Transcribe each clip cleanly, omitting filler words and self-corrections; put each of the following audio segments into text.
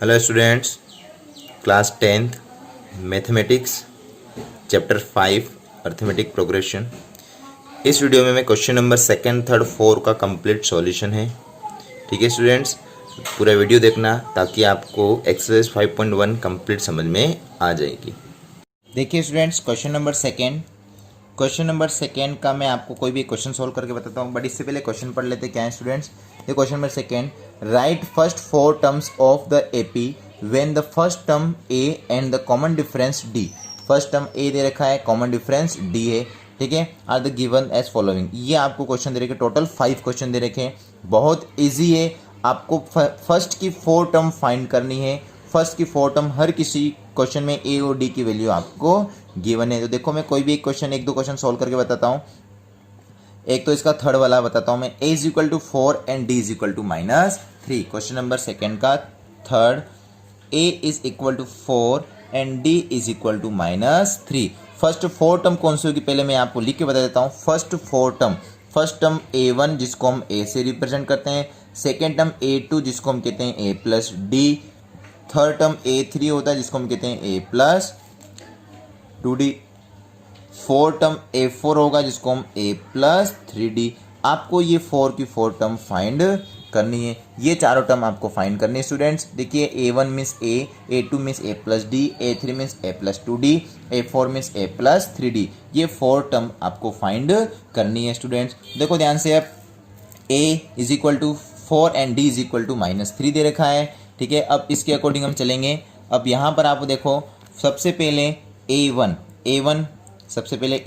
Hello students, class 10th mathematics chapter 5 arithmetic progression. इस video में मैं क्वेश्चन नंबर 2, 3, 4 का कंप्लीट सॉल्यूशन है। ठीक है स्टूडेंट्स, पूरा वीडियो देखना ताकि आपको एक्सरसाइज 5.1 कंप्लीट समझ में आ जाएगी। देखिए स्टूडेंट्स, क्वेश्चन नंबर सेकेंड का मैं आपको कोई भी क्वेश्चन सोल्व करके बताता हूँ, बट इससे पहले क्वेश्चन पढ़ लेते क्या है स्टूडेंट्स। ये question number second, write first 4 terms of the AP when the first term a and the common difference d. First term a दे रखा है, कॉमन डिफरेंस डी है, ठीक है। Are the given as following. ये आपको question दे रखे, total 5 question दे रखे हैं, बहुत ईजी है। आपको फर्स्ट की 4 टर्म फाइंड करनी है। फर्स्ट की 4 टर्म हर किसी क्वेश्चन में ए और डी की वैल्यू आपको गिवन है। तो देखो मैं कोई भी एक क्वेश्चन, एक दो क्वेश्चन सोल्व करके बताता हूँ। एक तो इसका थर्ड वाला बताता हूँ मैं, a is equal to 4 and d is equal to -3। Question number second का third, a is equal to 4 and d is equal to -3। First 4 term कौन सी होगी पहले मैं आपको लिख के बता देता हूँ। First 4 term, first term a1 जिसको हम a से रिप्रेजेंट करते हैं, सेकेंड टर्म a2 जिसको हम कहते हैं a plus D, third term a3 होता है जिसको हम कहते हैं a plus 2d, four term a4 होगा जिसको हम a प्लस 3d। आपको ये 4 की 4 टर्म फाइंड करनी है। ये चारों टर्म आपको फाइंड करनी है स्टूडेंट्स। देखिए a1 means a, a2 means a plus D, a3 means a plus 2d, a4 means a plus 3d। ये 4 टर्म आपको फाइंड करनी है स्टूडेंट्स। देखो ध्यान से, अब a is equal to 4 and d is equal to -3 दे रखा है, ठीक है। अब इसके अकॉर्डिंग हम चलेंगे। अब यहाँ पर आप देखो, सबसे पहले a1 सबसे पहले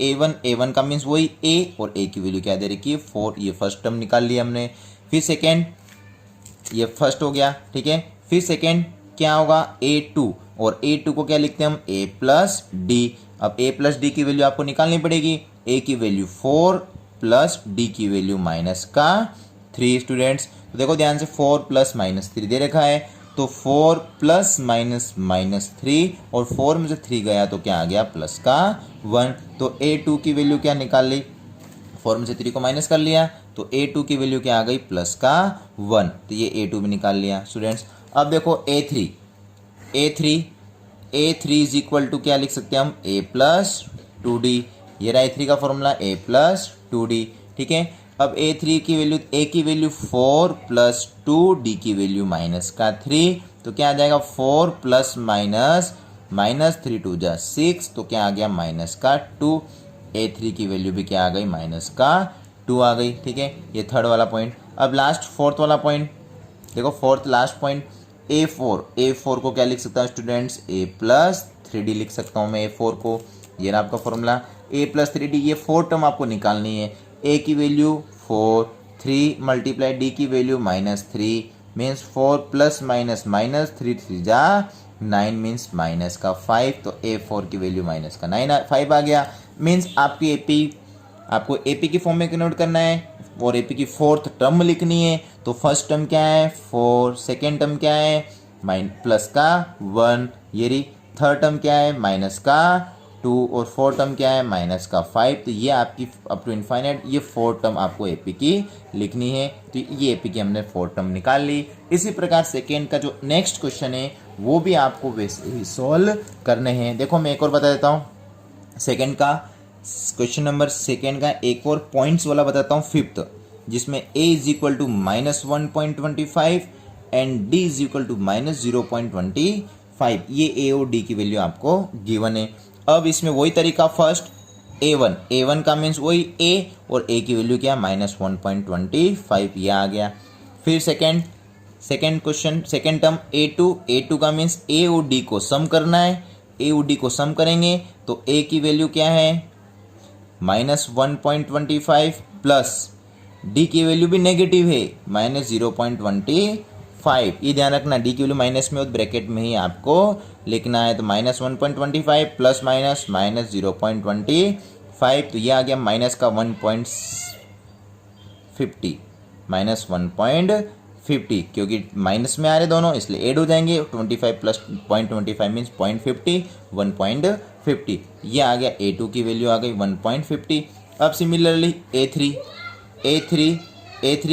a1 का मीन्स वही a, और a की वैल्यू क्या दे रखी है 4। ये फर्स्ट टर्म निकाल लिया हमने। फिर सेकेंड, ये फर्स्ट हो गया, ठीक है। फिर सेकेंड क्या होगा a2, और a2 को क्या लिखते हैं हम a प्लस डी। अब a प्लस डी की वैल्यू आपको निकालनी पड़ेगी। a की वैल्यू 4 प्लस d की वैल्यू -3 स्टूडेंट्स। तो देखो ध्यान से, 4 प्लस -3 दे रखा है, तो 4 प्लस -3, और 4 में से 3 गया तो क्या आ गया +1। तो a2 की वैल्यू क्या निकाल ली, 4 में से 3 को माइनस कर लिया, तो a2 की वैल्यू क्या आ गई +1। तो ये a2 भी निकाल लिया स्टूडेंट्स। अब देखो a3 इज इक्वल टू क्या लिख सकते हैं हम, a प्लस 2d। ये रहा a3 का फॉर्मूला, a प्लस 2d, ठीक है। अब a3 की वैल्यू, a की वैल्यू 4 प्लस 2, d की वैल्यू -3, तो क्या आ जाएगा 4 प्लस -3 2 जा 6, तो क्या आ गया -2। a3 की वैल्यू भी क्या आ गई -2 आ गई, ठीक है। ये थर्ड वाला पॉइंट। अब लास्ट फोर्थ वाला पॉइंट देखो, फोर्थ लास्ट पॉइंट a4 को क्या लिख सकता हूँ स्टूडेंट्स, a प्लस 3d लिख सकता हूँ मैं a4 को। ये रहा आपका फॉर्मूला a प्लस 3d। ये 4 टर्म आपको निकालनी है। a की वैल्यू 4, 3 मल्टीप्लाई d की वैल्यू -3 मीन्स 4 प्लस -3 3 जा 9 मीन्स -5। तो a4 की वैल्यू -5 आ गया। मीन्स आपको AP की फॉर्म में कन्वर्ट करना है, और AP की 4th टर्म लिखनी है। तो फर्स्ट टर्म क्या है 4, सेकेंड टर्म क्या है +1, ये रही। थर्ड टर्म क्या है -2, और फोर्थ टर्म क्या है -5। तो ये आपकी अप टू इनफाइनाइट ये 4 टर्म आपको AP की लिखनी है। तो ये AP की हमने 4 टर्म निकाल ली। इसी प्रकार सेकेंड का जो नेक्स्ट क्वेश्चन है वो भी आपको वैसे ही सॉल्व करने हैं। देखो मैं एक और बता देता हूँ, सेकेंड का क्वेश्चन नंबर सेकेंड का एक और पॉइंट्स वाला बताता हूँ, फिफ्थ, जिसमें a is equal to -1.25 and d is equal to -0.25। ये a और d की वैल्यू आपको गिवन है। अब इसमें वही तरीका, फर्स्ट a1 का मीन्स वही a, और a की वैल्यू क्या -1.25, ये आ गया। फिर second question, second term a2 का मीन्स a और d को सम करना है। a और d को सम करेंगे तो a की वैल्यू क्या है -1.25, प्लस d की वैल्यू भी नेगेटिव है -0.25। ये ध्यान रखना, d की वैल्यू माइनस में हो तो ब्रैकेट में ही आपको लिखना है। तो -1.25 प्लस माइनस -0.25, तो ये आ गया माइनस का 1.50, -1.50, क्योंकि माइनस में आ रहे दोनों इसलिए ऐड हो जाएंगे। 25 प्लस 0.25 मीन्स 0.50, 1.50। ये आ गया a2 की वैल्यू आ गई 1.50। अब सिमिलरली a3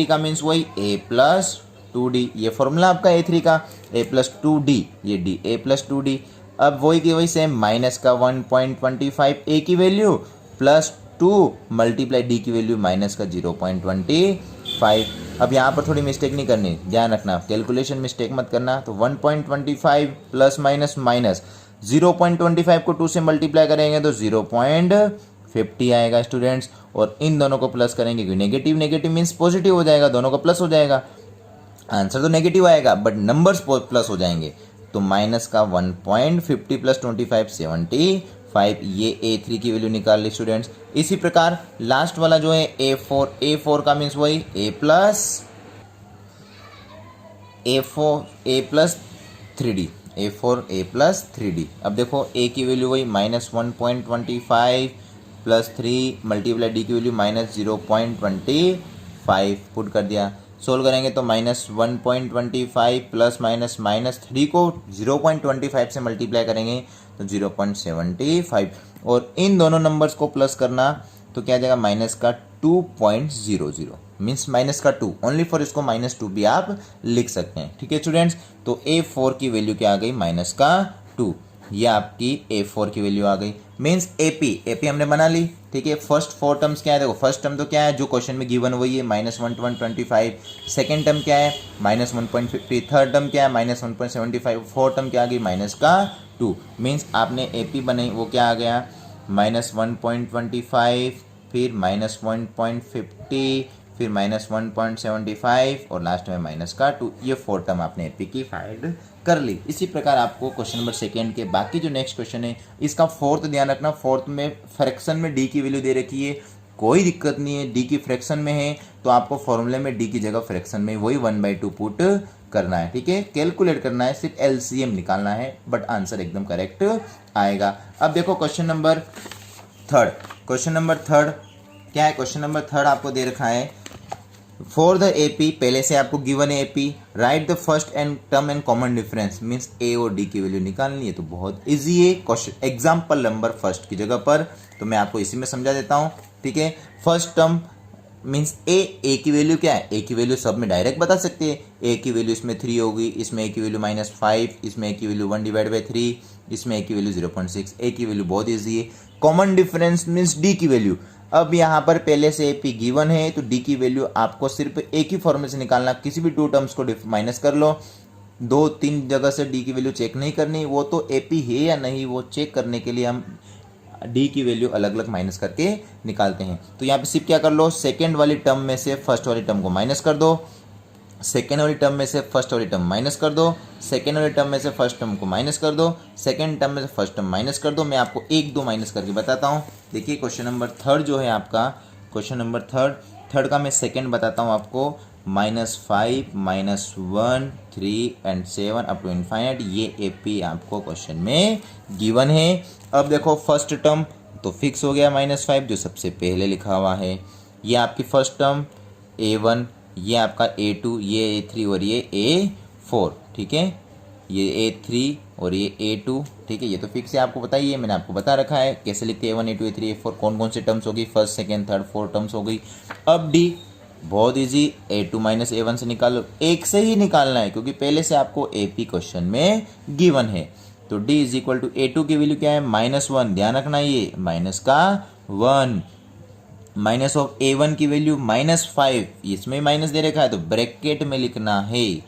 का मीन्स वही a प्लस 2d। ये फॉर्मूला आपका a3 का। ए प्लस 2d, ये d a प्लस 2d। अब वही की वही सेम माइनस का 1.25 ए की वैल्यू प्लस 2 मल्टीप्लाई डी की वैल्यू माइनस का 0.25। अब यहाँ पर थोड़ी मिस्टेक नहीं करनी, ध्यान रखना, कैलकुलेशन मिस्टेक मत करना। तो 1.25 प्लस माइनस माइनस 0.25 को 2 से मल्टीप्लाई करेंगे तो 0.50 आएगा स्टूडेंट्स। और इन दोनों को प्लस करेंगे क्योंकि नेगेटिव नेगेटिव मीन्स पॉजिटिव हो जाएगा, दोनों का प्लस हो जाएगा। आंसर तो नेगेटिव आएगा बट नंबर्स प्लस हो जाएंगे। तो माइनस का 1.50 प्लस 25 75, ये A3 की वैल्यू निकाल ली स्टूडेंट्स। इसी प्रकार लास्ट वाला जो है A4 का मीन्स वही A plus 3D, A4 A plus 3D। अब देखो A की वैल्यू वही माइनस 1.25 प्लस 3 मल्टीप्लाई डी की वैल्यू माइनस 0.25 पुट कर दिया। सोल्व करेंगे तो माइनस 1.25 प्लस माइनस माइनस 3 को 0.25 से मल्टीप्लाई करेंगे तो 0.75। और इन दोनों नंबर्स को प्लस करना तो क्या आ जाएगा माइनस का 2.00 मीन्स माइनस का 2 ओनली फॉर इसको माइनस 2 भी आप लिख सकते हैं। ठीक है स्टूडेंट्स, तो A4 की वैल्यू क्या आ गई माइनस का 2, ये आपकी A4 की वैल्यू आ गई। मीन्स AP हमने बना ली। ठीक है, फर्स्ट 4 टर्म्स क्या है, देखो फर्स्ट टर्म तो क्या है जो क्वेश्चन में गिवन वही है माइनस 1.25, सेकेंड टर्म क्या है माइनस 1.50, थर्ड टर्म क्या है माइनस 1.75, फोर्थ टर्म क्या आ गई माइनस का 2। मीन्स आपने AP बनाई वो क्या आ गया माइनस 1.25, फिर माइनस 1.50, फिर माइनस 1.75 और लास्ट में माइनस का 2। ये 4 टर्म आपने AP की फाइंड कर ली। इसी प्रकार आपको क्वेश्चन नंबर सेकेंड के बाकी जो नेक्स्ट क्वेश्चन है इसका फोर्थ ध्यान रखना, फोर्थ में फ्रैक्शन में डी की वैल्यू दे रखी है, कोई दिक्कत नहीं है। डी की फ्रैक्शन में है तो आपको फॉर्मूले में डी की जगह फ्रैक्शन में वही 1/2 पुट करना है। ठीक है, कैलकुलेट करना है, सिर्फ LCM निकालना है बट आंसर एकदम करेक्ट आएगा। अब देखो क्वेश्चन नंबर थर्ड क्या है, क्वेश्चन नंबर थर्ड आपको दे रखा है फॉर द AP, पहले से आपको गिवन है AP, right the first and term and common difference, means A और D की वैल्यू निकालनी है। तो बहुत इजी है क्वेश्चन, एग्जाम्पल नंबर फर्स्ट की जगह पर तो मैं आपको इसी में समझा देता हूँ। ठीक है, फर्स्ट टर्म मीन्स A की वैल्यू क्या है, A की वैल्यू सब में डायरेक्ट बता सकते हैं। A की वैल्यू इसमें 3 होगी, इसमें A की वैल्यू -5, इसमें A की वैल्यू 1/3, इसमें A की वैल्यू 0.6। A की वैल्यू बहुत ईजी है। कॉमन डिफरेंस मीन्स D की वैल्यू, अब यहाँ पर पहले से AP गिवन है तो D की वैल्यू आपको सिर्फ एक ही फॉर्मूले से निकालना, किसी भी 2 टर्म्स को माइनस कर लो, 2-3 जगह से D की वैल्यू चेक नहीं करनी, वो तो AP है या नहीं वो चेक करने के लिए हम D की वैल्यू अलग अलग माइनस करके निकालते हैं। तो यहाँ पे सिर्फ क्या कर लो, सेकेंड वाली टर्म में से फर्स्ट वाली टर्म को माइनस कर दो, सेकेंड वाली टर्म में से फर्स्ट वाली टर्म माइनस कर दो, सेकेंड वाली टर्म में से फर्स्ट टर्म को माइनस कर दो, सेकेंड टर्म में से फर्स्ट टर्म माइनस कर दो। मैं आपको 1-2 माइनस करके बताता हूँ। देखिए क्वेश्चन नंबर थर्ड जो है आपका, क्वेश्चन नंबर थर्ड का मैं सेकेंड बताता हूँ आपको, -5, -1, 3 एंड 7 अप टू इनफाइनाइट, ये AP आपको क्वेश्चन में गिवन है। अब देखो फर्स्ट टर्म तो फिक्स हो गया -5 जो सबसे पहले लिखा हुआ है, ये आपकी फर्स्ट टर्म A1, ये आपका A2, ये A3 और ये A4। ठीक है, ये A3 और ये A2। ठीक है, ये तो फिक्स है, आपको बताइए, मैंने आपको बता रखा है कैसे लिखते हैं A1 A2 A3 A4, कौन कौन से टर्म्स होगी, फर्स्ट सेकेंड थर्ड 4 टर्म्स हो गई। अब D बहुत इजी, A2 - A1 से निकालो, एक से ही निकालना है क्योंकि पहले से आपको AP क्वेश्चन में गिवन है। तो D = A2 की वैल्यू क्या है -1, ध्यान रखना ये माइनस का 1, माइनस ऑफ A1 की वैल्यू -5, इसमें माइनस दे रखा है तो ब्रैकेट में लिखना है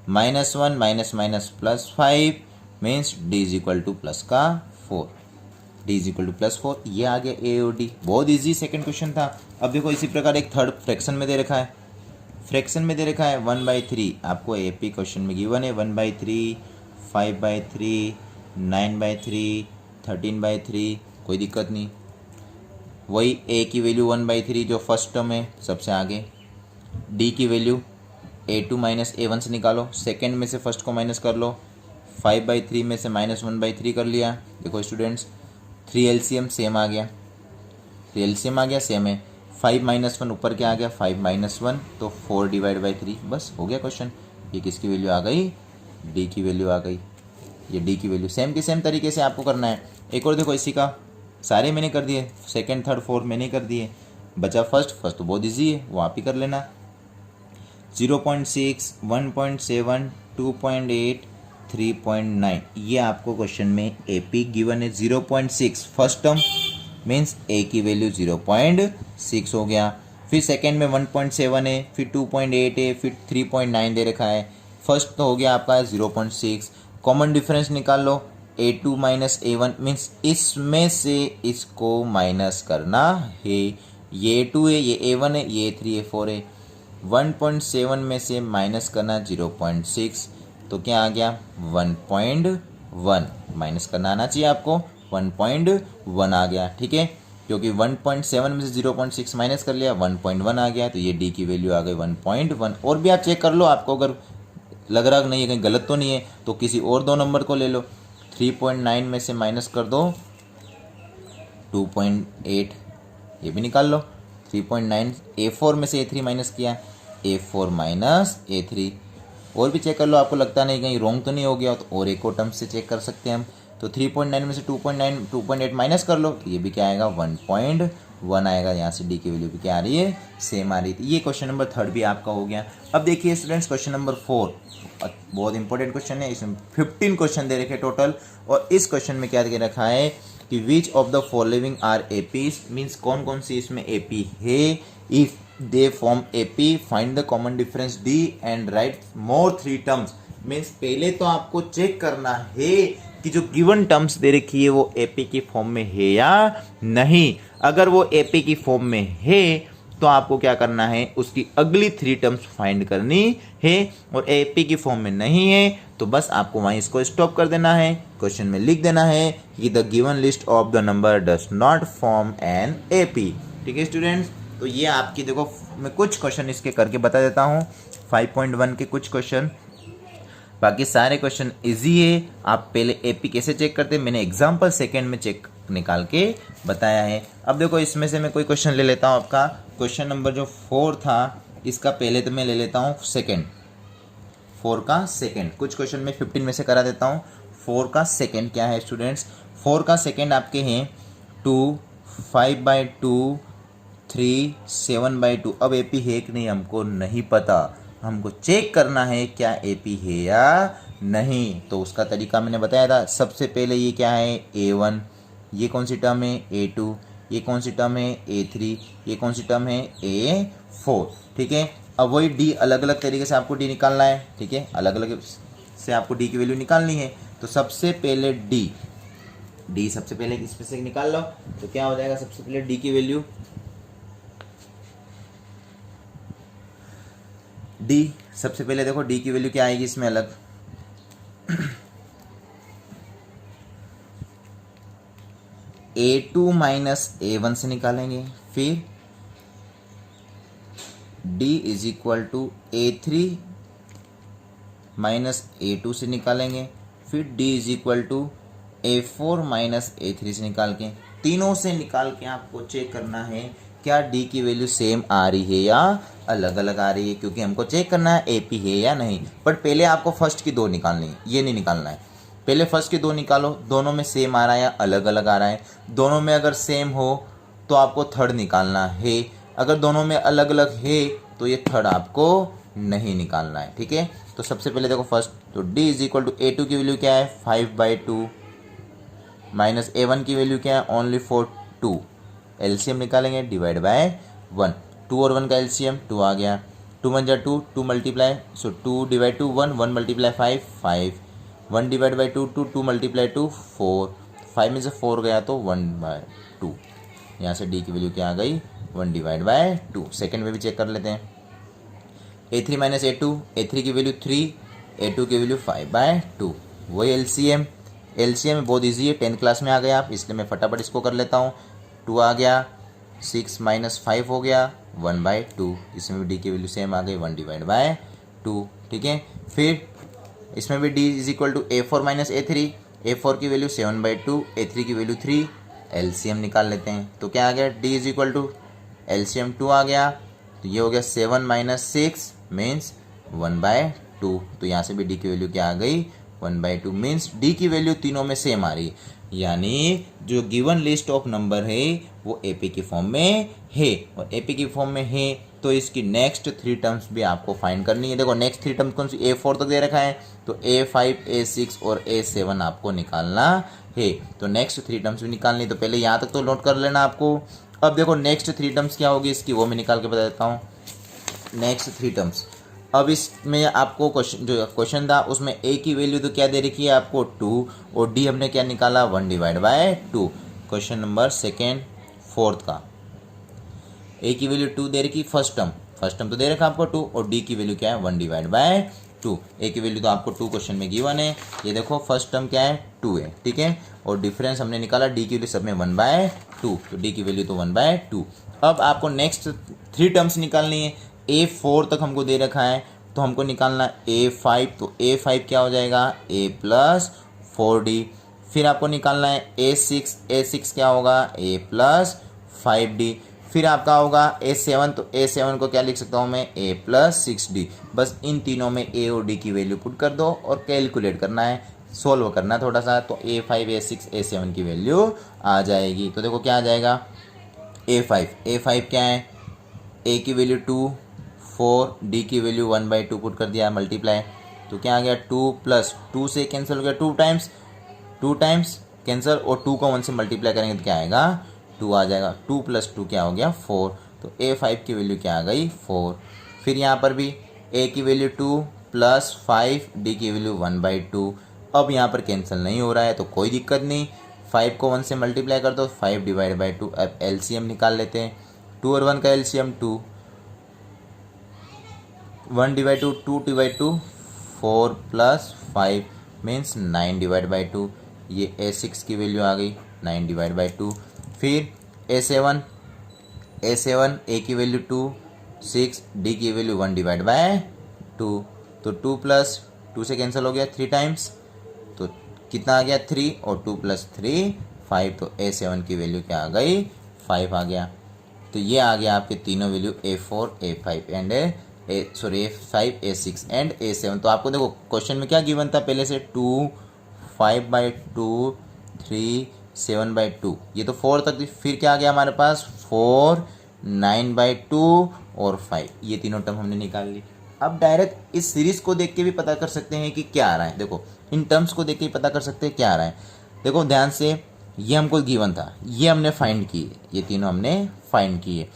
-1 minus minus +5 means D = +4, D = +4। ये आ गया A और D, बहुत इजी सेकंड क्वेश्चन था। अब देखो इसी प्रकार एक थर्ड फ्रैक्शन में दे रखा है, 1/3 आपको AP क्वेश्चन में गिवन है, 1/3, 5/3, 9/3, 13/3, कोई दिक्कत नहीं। वही A की वैल्यू 1/3 जो फर्स्ट टर्म है सबसे आगे, D की वैल्यू A2 - A1 से निकालो, सेकेंड में से फर्स्ट को माइनस कर लो, 5/3 में से -1/3 कर लिया। देखो स्टूडेंट्स 3 LCM सेम आ गया, 3 LCM आ गया सेम है, 5 - 1 ऊपर क्या आ गया 5 - 1 तो 4/3, बस हो गया क्वेश्चन। ये किसकी वैल्यू आ गई, D की वैल्यू आ गई। ये D की वैल्यू सेम के सेम तरीके से आपको करना है। एक और देखो इसी का, सारे मैंने कर दिए, सेकंड थर्ड फोर्थ मैंने कर दिए, बचा फर्स्ट तो बहुत इजी है वो आप ही कर लेना। 0.6, 1.7, 2.8, 3.9, ये आपको क्वेश्चन में AP गिवन है 0.6 फर्स्ट टर्म मीन्स A की वैल्यू 0.6 हो गया। फिर सेकेंड में 1.7 है, फिर 2.8 है, फिर 3.9 दे रखा है। फर्स्ट तो हो गया आपका 0.6। कॉमन डिफरेंस निकाल लो, A2 माइनस A1 मीन्स इसमें से इसको माइनस करना है। ये A2 है, ये A1 है, ये A3 A4 है। 1.7 में से माइनस करना 0.6 तो क्या आ गया 1.1 माइनस करना आना चाहिए आपको 1.1 आ गया। ठीक है, क्योंकि 1.7 में से 0.6 माइनस कर लिया 1.1 आ गया, तो ये डी की वैल्यू आ गई 1.1। और भी आप चेक कर लो, आपको अगर लग रहा नहीं है कहीं गलत तो नहीं है तो किसी और दो नंबर को ले लो। 3.9 में से माइनस कर दो 2.8, ये भी निकाल लो। 3.9 A4 में से A3 माइनस किया, A4 माइनस A3। और भी चेक कर लो, आपको लगता नहीं कहीं रॉन्ग तो नहीं हो गया, तो और एक और टर्म से चेक कर सकते हैं हम। तो 3.9 में से 2.8 माइनस कर लो, तो ये भी क्या आएगा 1.1 आएगा। यहाँ से डी की वैल्यू भी क्या आ रही है, सेम आ रही थी। ये क्वेश्चन नंबर 3 भी आपका हो गया। अब देखिए स्टूडेंट्स, क्वेश्चन नंबर 4 बहुत इंपॉर्टेंट क्वेश्चन है। इसमें 15 क्वेश्चन दे रखे टोटल, और इस क्वेश्चन में क्या दे रखा है कि which of the following are APs, means कौन कौन सी इसमें एपी है। If they form AP find the common difference D and write more 3 terms. Means पहले तो आपको चेक करना है कि जो गिवन टर्म्स दे रखी है वो एपी की फॉर्म में है या नहीं। अगर वो एपी की फॉर्म में है तो आपको क्या करना है, उसकी अगली 3 टर्म्स फाइंड करनी है। और एपी की फॉर्म में नहीं है तो बस आपको वहीं इसको स्टॉप कर देना है। क्वेश्चन में लिख देना है कि the given list of the number does not form an AP. ठीक है स्टूडेंट्स, तो ये आपकी देखो, मैं कुछ क्वेश्चन इसके करके बता देता हूँ। 5.1 के कुछ क्वेश्चन, बाकी सारे क्वेश्चन इजी है। आप पहले एपी कैसे चेक करते हैं मैंने एग्जाम्पल सेकेंड में चेक निकाल के बताया है। अब देखो इसमें से मैं कोई क्वेश्चन ले लेता हूँ। आपका क्वेश्चन नंबर जो 4 था, इसका पहले तो मैं ले लेता हूँ सेकेंड, 4 का सेकेंड। कुछ क्वेश्चन मैं 15 में से करा देता हूँ। 4 का सेकेंड क्या है स्टूडेंट्स, 4 का सेकेंड आपके हैं 2, 5/2, 3, 7/2। अब एपी है कि नहीं हमको नहीं पता, हमको चेक करना है क्या एपी है या नहीं। तो उसका तरीका मैंने बताया था। सबसे पहले ये क्या है A1, ये कौन सी टर्म है A2, ये कौन सी टर्म है A3, ये कौन सी टर्म है A4। ठीक है, अब वही डी अलग अलग तरीके से आपको डी निकालना है। ठीक है, अलग अलग से आपको डी की वैल्यू निकालनी है। तो सबसे पहले डी सबसे पहले इसमें से निकाल लो, तो क्या हो जाएगा सबसे पहले डी की वैल्यू, डी सबसे पहले देखो डी की वैल्यू क्या आएगी इसमें अलग। A2 माइनस A1 से निकालेंगे, फिर D is equal to A3 minus A2 से निकालेंगे, फिर D is equal to A4 minus A3 से निकाल के, तीनों से निकाल के आपको चेक करना है क्या डी की वैल्यू सेम आ रही है या अलग अलग आ रही है, क्योंकि हमको चेक करना है एपी है या नहीं। बट पहले आपको फर्स्ट की 2 निकालनी है, ये नहीं निकालना है। पहले फर्स्ट की 2 निकालो, दोनों में सेम आ रहा है या अलग अलग आ रहा है। दोनों में अगर सेम हो तो आपको थर्ड निकालना है, अगर दोनों में अलग अलग है तो ये थर्ड आपको नहीं निकालना है। ठीक है, तो सबसे पहले देखो फर्स्ट, तो d is equal to A2 की वैल्यू क्या है 5/2 माइनस A1 की वैल्यू क्या है ओनली 2। एलसीएम निकालेंगे डिवाइड बाय 1, 2 और 1 का एलसीएम 2 आ गया। 2 1 जा 2, 2 multiply, so 2 divide 2 1, 1 multiply 5, 5, 1 divide by 2, 2, 2 multiply 2 4, 5 में से 4 गया तो 1/2। यहाँ से डी की वैल्यू क्या आ गई 1 डिवाइड बाय 2। सेकेंड में भी चेक कर लेते हैं। A3 माइनस A2, A3 की वैल्यू 3, A2 की वैल्यू 5/2। वही एलसीएम बहुत ईजी है, 10th क्लास में आ गया आप, इसलिए मैं फटाफट इसको कर लेता हूँ। 2 आ गया, 6 माइनस 5 हो गया 1/2। इसमें भी डी की वैल्यू सेम आ गई 1 डिवाइड बाय 2। ठीक है, फिर इसमें भी d is equal to A4 minus A3, A4 की वैल्यू 7/2, A3 की वैल्यू 3। एलसीएम निकाल लेते हैं, तो क्या आ गया d is equal to LCM 2 आ गया, तो ये हो गया 7 माइनस 6 मीन्स 1/2। तो यहाँ से भी d की वैल्यू क्या आ गई 1/2, मीन्स d की वैल्यू तीनों में सेम आ रही, यानी जो गिवन लिस्ट ऑफ नंबर है वो एपी की फॉर्म में है। और एपी की फॉर्म में है तो इसकी नेक्स्ट 3 टर्म्स भी आपको फाइंड करनी है। देखो नेक्स्ट 3 टर्म्स कौन सी, A4 तक दे रखा है, तो A5, A6 और A7 आपको निकालना है। तो नेक्स्ट 3 टर्म्स भी निकालनी, तो पहले यहाँ तक तो नोट कर लेना आपको। अब देखो नेक्स्ट 3 टर्म्स क्या होगी इसकी, वो मैं निकाल के बता देता हूँ। नेक्स्ट 3 टर्म्स, अब इसमें आपको क्वेश्चन था उसमें A की वैल्यू तो क्या दे रखी है आपको 2, और D हमने क्या निकाला 1/2। क्वेश्चन नंबर सेकेंड फोर्थ का A की वैल्यू 2 दे रखी, फर्स्ट टर्म तो दे रखा आपको 2, और D की वैल्यू क्या है 1/2। A की वैल्यू तो आपको 2 क्वेश्चन में गिवन है। ये देखो फर्स्ट टर्म क्या है 2 है, ठीक है, और डिफरेंस हमने निकाला D की वैल्यू सब में 1/2, तो D की वैल्यू तो 1/2। अब आपको नेक्स्ट 3 टर्म्स निकालनी है। A4 तक हमको दे रखा है, तो हमको निकालना A5, तो A5 क्या हो जाएगा A + 4D। फिर आपको निकालना है A6 क्या होगा A + 5D। फिर आपका होगा A7, तो A7 को क्या लिख सकता हूँ मैं A + 6D। बस इन तीनों में A और D की वैल्यू पुट कर दो और कैलकुलेट करना है, सोल्व करना है थोड़ा सा, तो A5, A6, A7 की वैल्यू आ जाएगी। तो देखो क्या आ जाएगा A5 क्या है, A की वैल्यू 2, 4, D की वैल्यू 1/2 पुट कर दिया मल्टीप्लाई, तो क्या आ गया 2 + 2 से कैंसिल हो गया 2 टाइम्स कैंसिल, और 2 को 1 से मल्टीप्लाई करेंगे तो क्या आएगा 2 आ जाएगा। 2 + 2 क्या हो गया 4, तो A5 की वैल्यू क्या आ गई 4। फिर यहाँ पर भी A की वैल्यू 2 + 5, D की वैल्यू 1/2। अब यहाँ पर कैंसिल नहीं हो रहा है तो कोई दिक्कत नहीं, 5 को 1 से मल्टीप्लाई कर दो, 5/2। अब LCM निकाल लेते हैं, 2 और 1 का LCM 2, 1/2, 2/2, 4 + 5 मीन्स 9/2। ये A6 की वैल्यू आ गई 9/2। फिर A7 A की वैल्यू 2, 6, D की वैल्यू 1/2, तो 2 + 2 से कैंसिल हो गया 3 टाइम्स, तो कितना आ गया 3, और 2 + 3 5, तो A7 की वैल्यू क्या आ गई 5 आ गया। तो ये आ गया आपके तीनों value A4, A5 and A5, A6 and A7। तो आपको देखो क्वेश्चन में क्या गिवन था पहले से 2, 5/2, 3, 7/2, ये तो 4 तक थी। फिर क्या आ गया हमारे पास 4, 9/2 और 5, ये तीनों टर्म हमने निकाल ली। अब डायरेक्ट इस सीरीज को देख के भी पता कर सकते हैं कि क्या आ रहा है। देखो इन टर्म्स को देख के पता कर सकते हैं क्या आ रहा है। देखो ध्यान से, ये हमको गिवन था, ये हमने फाइंड किए, ये तीनों हमने फाइंड किए।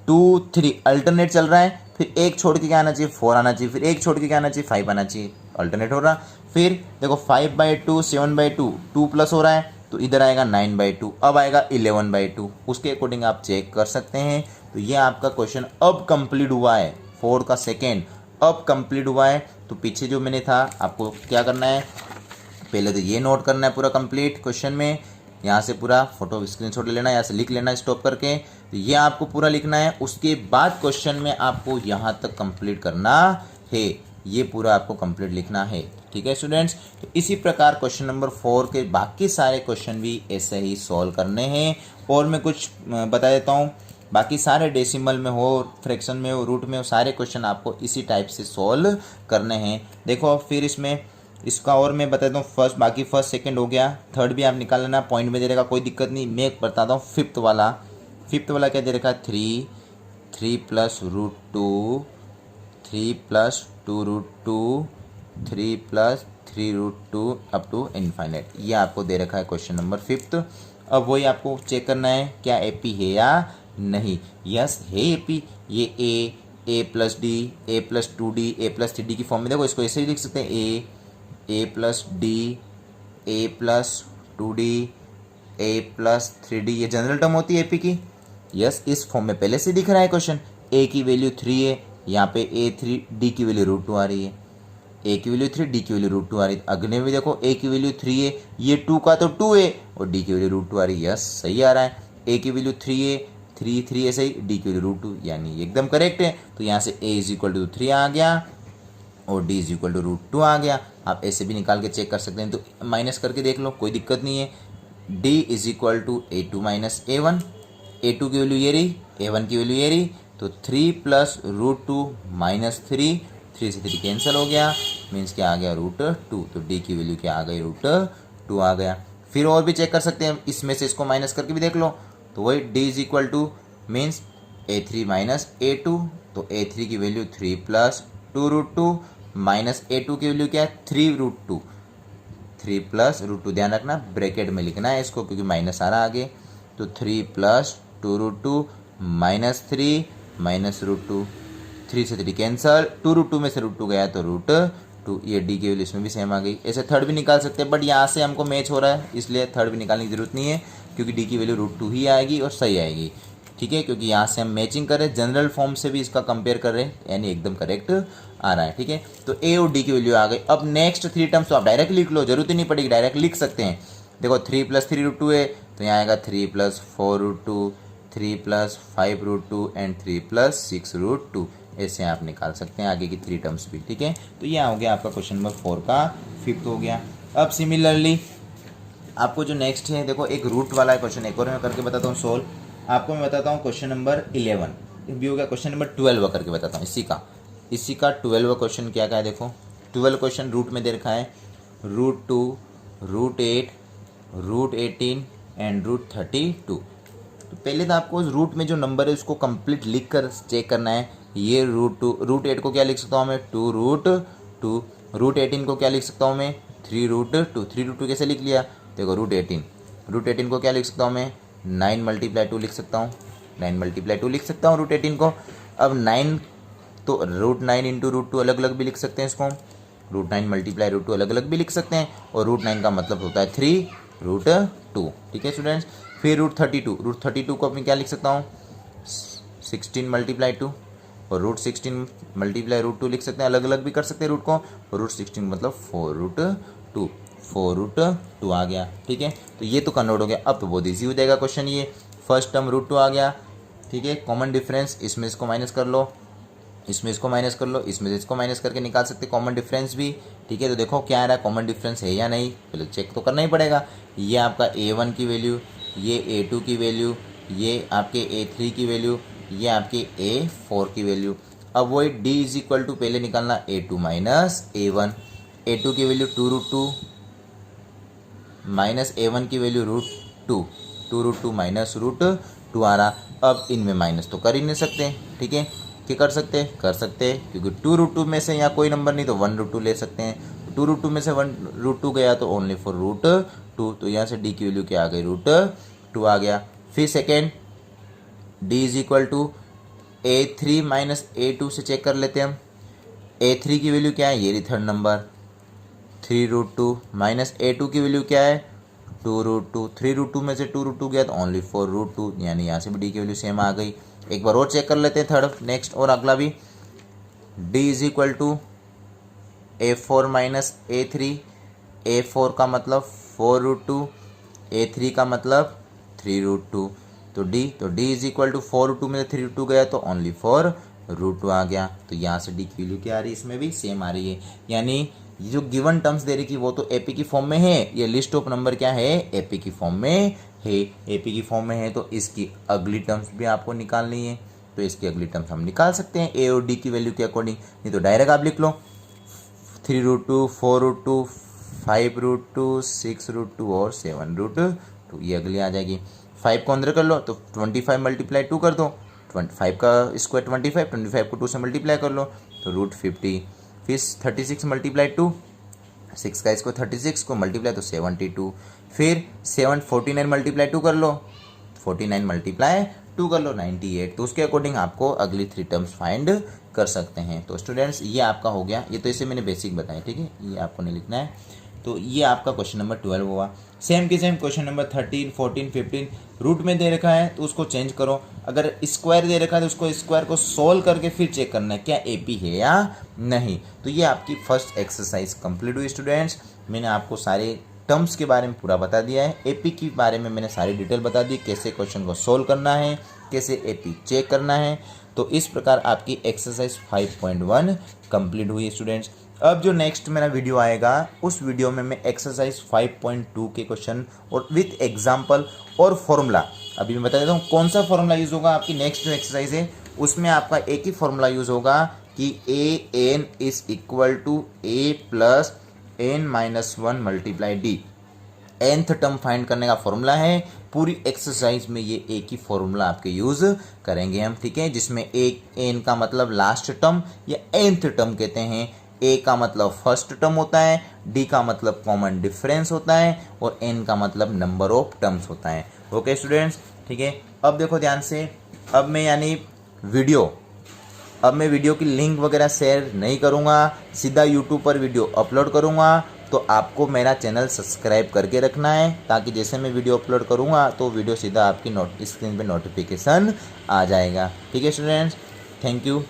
2, 3 अल्टरनेट चल रहा है, फिर एक छोड़ के क्या आना चाहिए 4 आना चाहिए, फिर एक छोड़ के क्या आना चाहिए 5 आना चाहिए, अल्टरनेट हो रहा। फिर देखो 5/2, 7/2, 2 प्लस हो रहा है, तो इधर आएगा 9/2, अब आएगा 11/2, उसके अकॉर्डिंग आप चेक कर सकते हैं। तो ये आपका क्वेश्चन अब कंप्लीट हुआ है, 4 का सेकेंड अब कंप्लीट हुआ है। तो पीछे जो मैंने था आपको क्या करना है, पहले तो ये नोट करना है पूरा कंप्लीट क्वेश्चन में, यहाँ से पूरा फोटो स्क्रीनशॉट ले लेना, यहाँ से लिख लेना स्टॉप करके, तो ये आपको पूरा लिखना है। उसके बाद क्वेश्चन में आपको यहाँ तक कंप्लीट करना है, ये पूरा आपको कंप्लीट लिखना है, ठीक है स्टूडेंट्स। तो इसी प्रकार क्वेश्चन नंबर 4 के बाकी सारे क्वेश्चन भी ऐसे ही सॉल्व करने हैं। और मैं कुछ बता देता हूँ, बाकी सारे डेसिमल में हो, फ्रैक्शन में हो, रूट में हो, सारे क्वेश्चन आपको इसी टाइप से सॉल्व करने हैं। देखो फिर इसमें इसका और मैं बताता हूँ, फर्स्ट सेकंड हो गया, थर्ड भी आप निकाल लेना, पॉइंट में दे रखा कोई दिक्कत नहीं। मैं बताता हूँ फिफ्थ वाला क्या दे रखा है 3 + √2, 3 + 2√2, 3 + 3√2 अप टू इनफाइनाइट, ये आपको दे रखा है क्वेश्चन नंबर 5। अब वही आपको चेक करना है क्या एपी है या नहीं। यस है एपी, ये A + D, A + 2D, A + 3D की फॉर्म में। देखो इसको ऐसे ही लिख सकते हैं A + D, A + 2D, A + 3D, ये जनरल टर्म होती है एपी की। यस इस फॉर्म में पहले से दिख रहा है क्वेश्चन, A की वैल्यू 3 है, यहाँ पे A3, D की वैल्यू √2 आ रही है, A की वैल्यू 3, D की वैल्यू √2 आ रही है। अगले में देखो A की वैल्यू 3 है, ये 2 का तो 2 है, और D की वैल्यू √2 आ रही है। यस सही आ रहा है, A की वैल्यू 3 है, 3 है सही, D की वैल्यू √2, यानी एकदम करेक्ट है। तो यहाँ से A = 3 आ गया और D = √2 आ गया। आप ऐसे भी निकाल के चेक कर सकते हैं, तो माइनस करके देख लो कोई दिक्कत नहीं है। D = A2 - A1, A2 की वैल्यू ये रही, A1 की वैल्यू ये रही, तो 3 + √2 - 3 से 3 कैंसिल हो गया, मीन्स क्या आ गया √2, तो D की वैल्यू क्या आ गई √2 आ गया। फिर और भी चेक कर सकते हैं, इसमें से इसको माइनस करके भी देख लो, तो वही D = means A3 minus A2, तो A3 की वैल्यू 3 प्लस 2√2 माइनस A2 की वैल्यू क्या है 3√2, 3 प्लस √2, ध्यान रखना ब्रैकेट में लिखना है इसको क्योंकि माइनस आ रहा आगे। तो 3 प्लस 2√2 माइनस 3 माइनस √2, 3 से 3 कैंसल, 2√2 में से √2 गया तो √2, ये डी की वैल्यू इसमें भी सेम आ गई। ऐसे थर्ड भी निकाल सकते हैं बट यहाँ से हमको मैच हो रहा है इसलिए थर्ड भी निकालने की जरूरत नहीं है क्योंकि डी की वैल्यू √2 ही आएगी और सही आएगी, ठीक है, क्योंकि यहाँ से हम मैचिंग कर रहे हैं, जनरल फॉर्म से भी इसका कंपेयर कर रहे हैं यानी एकदम करेक्ट आ रहा है, ठीक है। तो ए और डी की वैल्यू आ गई। अब नेक्स्ट 3 टर्म्स तो आप डायरेक्ट लिख लो, जरूरत ही नहीं पड़ेगी, डायरेक्ट लिख सकते हैं। देखो 3 प्लस 3√2 है तो यहाँ आएगा 3 प्लस 4√2, 3 प्लस 5√2 एंड 3 प्लस 6√2, ऐसे आप निकाल सकते हैं आगे की 3 टर्म्स भी, ठीक है। तो ये हो गया आपका क्वेश्चन नंबर 4 का 5th हो गया। अब सिमिलरली आपको जो नेक्स्ट है, देखो एक रूट वाला क्वेश्चन एक और मैं करके बताता हूँ सोल्व। आपको मैं बताता हूँ क्वेश्चन नंबर 11 भी हो गया, क्वेश्चन नंबर 12 करके बताता हूँ इसी का 12 क्वेश्चन क्या है। देखो 12 क्वेश्चन रूट में दे रखा है √2, √8, √18 एंड √32। तो पहले तो आपको उस रूट में जो नंबर है उसको कंप्लीट लिख कर चेक करना है। ये √2, √8 को क्या लिख सकता हूँ मैं 2√2, √18 को क्या लिख सकता हूँ मैं 3√2, 3√2 कैसे लिख लिया, देखो √18 को क्या लिख सकता हूँ मैं 9 × 2 लिख सकता हूँ, 9 × 2 लिख सकता हूँ √18 को। अब 9 तो √9 × √2 अलग अलग भी लिख सकते हैं इसको हम, √9 × √2 अलग अलग भी लिख सकते हैं और √9 का मतलब होता है 3√2, ठीक है स्टूडेंट्स। फिर √32 को मैं क्या लिख सकता हूँ 16 × 2 और √16 × √2 लिख सकते हैं, अलग अलग भी कर सकते हैं रूट को, और √16 मतलब 4√2 आ गया, ठीक है। तो ये तो कन्वर्ट हो गया। अब तो बहुत ईजी हो जाएगा क्वेश्चन, ये फर्स्ट टर्म √2 आ गया, ठीक है। कॉमन डिफरेंस, इसमें इसको माइनस कर लो, इसमें इसको माइनस कर लो, इसमें से इसको माइनस करके निकाल सकते कॉमन डिफरेंस भी, ठीक है। तो देखो क्या आ रहा है, कॉमन डिफरेंस है या नहीं, पहले चेक तो करना ही पड़ेगा। ये आपका A1 की वैल्यू, ये A2 की वैल्यू, ये आपके A3 की वैल्यू, ये आपकी A4 की वैल्यू। अब वही D इज इक्वल टू पहले निकालना A2 माइनस A1, A2 की वैल्यू 2√2 माइनस A1 की वैल्यू √2, 2√2 माइनस √2 आ रहा। अब इनमें माइनस तो कर ही नहीं सकते, ठीक है, क्या कर सकते हैं क्योंकि 2√2 में से यहाँ कोई नंबर नहीं तो 1√2 ले सकते हैं, 2√2 में से 1√2 गया तो ओनली फॉर √2, तो यहाँ से D की वैल्यू क्या आ गई √2 आ गया। फिर second D is equal to A3 minus A2 से चेक कर लेते हैं हम, A3 की वैल्यू क्या है, ये रही थर्ड नंबर 3√2 माइनस A2 की वैल्यू क्या है 2√2, 3√2 में से 2√2 गया तो ओनली 4√2, यानी यहाँ से भी D की वैल्यू सेम आ गई। एक बार और चेक कर लेते हैं थर्ड नेक्स्ट और अगला भी, D is equal to A4 minus A3, A4 का मतलब 4√2, A3 का मतलब 3√2, तो D इज इक्वल टू 4√2 में से 3√2 गया तो ओनली 4√2 आ गया। तो यहाँ से D की वैल्यू क्या आ रही है, इसमें भी सेम आ रही है, यानी ये जो गिवन टर्म्स दे रही थी वो तो एपी की फॉर्म में है, ये लिस्ट ऑफ नंबर क्या है एपी की फॉर्म में है, एपी की फॉर्म में है तो इसकी अगली टर्म्स भी आपको निकालनी है, तो इसकी अगली टर्म्स हम निकाल सकते हैं ए और डी की वैल्यू के अकॉर्डिंग, नहीं तो डायरेक्ट आप लिख लो 3√2, 4√2, 5√2, 6√2 और 7√2, ये अगली आ जाएगी। 5 को अंदर कर लो तो 25 × 2 कर दो, 5 का स्क्वायर 25 को 2 से मल्टीप्लाई कर लो तो √50, फिर 36 × 2, 6 का इसको 36 को मल्टीप्लाई तो 72, फिर 49 × 2 कर लो, 49 × 2 कर लो 98, तो उसके अकॉर्डिंग आपको अगली 3 टर्म्स फाइंड कर सकते हैं। तो स्टूडेंट्स ये आपका हो गया, ये तो इसे मैंने बेसिक बताया, ठीक है, ये आपको नहीं लिखना है। तो ये आपका क्वेश्चन नंबर 12 हुआ। सेम की सेम क्वेश्चन नंबर 13, 14, 15 रूट में दे रखा है तो उसको चेंज करो, अगर स्क्वायर दे रखा है तो उसको स्क्वायर को सोल्व करके फिर चेक करना है क्या एपी है या नहीं। तो ये आपकी फर्स्ट एक्सरसाइज कंप्लीट हुई स्टूडेंट्स। मैंने आपको सारे टर्म्स के बारे में पूरा बता दिया है, एपी के बारे में मैंने सारी डिटेल बता दी, कैसे क्वेश्चन को सोल्व करना है, कैसे एपी चेक करना है। तो इस प्रकार आपकी एक्सरसाइज 5.1 कंप्लीट हुई स्टूडेंट्स। अब जो नेक्स्ट मेरा वीडियो आएगा उस वीडियो में मैं एक्सरसाइज 5.2 के क्वेश्चन और विथ एग्जाम्पल और फॉर्मूला, अभी मैं बता देता हूँ कौन सा फॉर्मूला यूज़ होगा। आपकी नेक्स्ट जो एक्सरसाइज है उसमें आपका एक ही फॉर्मूला यूज़ होगा कि AN is equal to A plus N-1 × D। nth term find करने का फॉर्मूला है। पूरी एक्सरसाइज में ये एक ही फॉर्मूला आपके यूज करेंगे हम, ठीक है, जिसमें एक n का मतलब लास्ट टर्म या nth टर्म कहते हैं, a का मतलब फर्स्ट टर्म होता है, d का मतलब कॉमन डिफरेंस होता है और n का मतलब नंबर ऑफ टर्म्स होता है। ओके स्टूडेंट्स, ठीक है। अब देखो ध्यान से, अब मैं वीडियो की लिंक वगैरह शेयर नहीं करूँगा, सीधा यूट्यूब पर वीडियो अपलोड करूँगा। तो आपको मेरा चैनल सब्सक्राइब करके रखना है, ताकि जैसे मैं वीडियो अपलोड करूँगा तो वीडियो सीधा आपकी स्क्रीन पे नोटिफिकेशन आ जाएगा। ठीक है स्टूडेंट्स, थैंक यू।